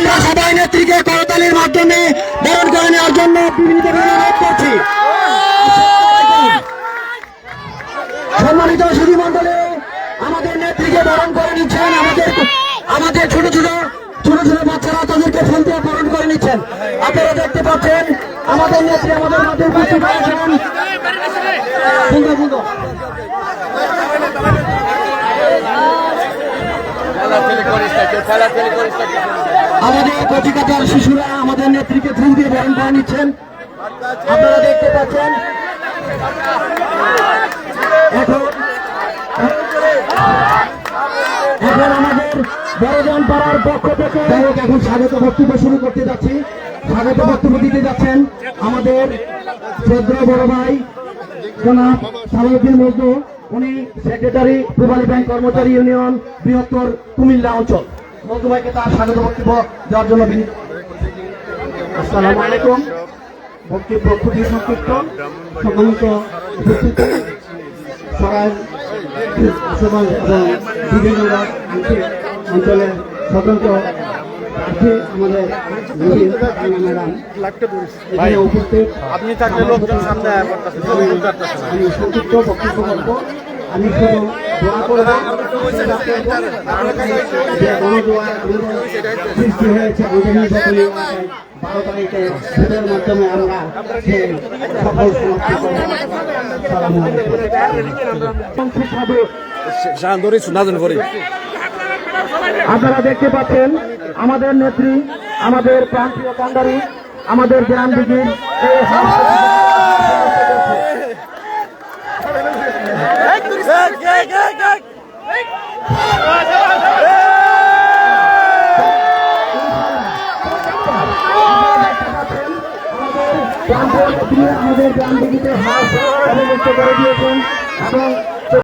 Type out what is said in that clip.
আমরা সবাই নেত্রীকে করতালির মাধ্যমে বরণ করে নেওয়ার জন্য বিভিন্ন অনুরোধ করছি। সম্মানিত সুধী মন্ডলী, আমাদের নেত্রীকে বরণ করে নিচ্ছেন আমাদের ছোট ছোট বাচ্চারা তাদেরকে ফুল দিয়ে বরণ করে নিচ্ছেন। আপনারা দেখতে পাচ্ছেন আমাদের নেত্রী আমাদের মাঝে উপস্থিত হয়েছেন। আমাদের কচিকাচার শিশুরা আমাদের নেত্রীকে ফুল দিয়ে বরণ করে নিচ্ছেন, আপনারা দেখতে পাচ্ছেন। এখন আমাদের বড়জন পাড়ার পক্ষ থেকে এখন স্বাগত বক্তব্য শুরু করতে যাচ্ছি। স্বাগত বক্তব্য দিতে যাচ্ছেন আমাদের শ্রদ্ধেয় বড় ভাই জনাব সালাউদ্দিন মজনু। উনি সেক্রেটারি পূবালী ব্যাংক কর্মচারী ইউনিয়ন বৃহত্তর কুমিল্লা অঞ্চল। মজনু ভাইকে তার স্বাগত বক্তব্য দেওয়ার জন্য বিনীত। আসসালামু আলাইকুম। বক্তব্য খুবই সংক্ষিপ্ত। সম্মানিত উপস্থিতি সবাই এবং বিভিন্ন অঞ্চলের স্বতন্ত্র প্রার্থী আমাদের ম্যাডাম উপস্থিত। আপনি থাকলে লোকজন সামনে আমি সংক্ষিপ্ত বক্তব্য করব। আমি শুধু দোয়া করব যে গণদোয়া সৃষ্টি হয়েছে আগামী সকলে 12 তারিখে ভোটের মাধ্যমে আমরা সফল সমাপ্তি। আপনারা দেখতে পাচ্ছেন আমাদের নেত্রী, আমাদের প্রান্তীয় কান্ডারি, আমাদের গ্রাম দিঘির আমাদের গ্রাম দিঘিতে হাত করে দিয়েছেন এবং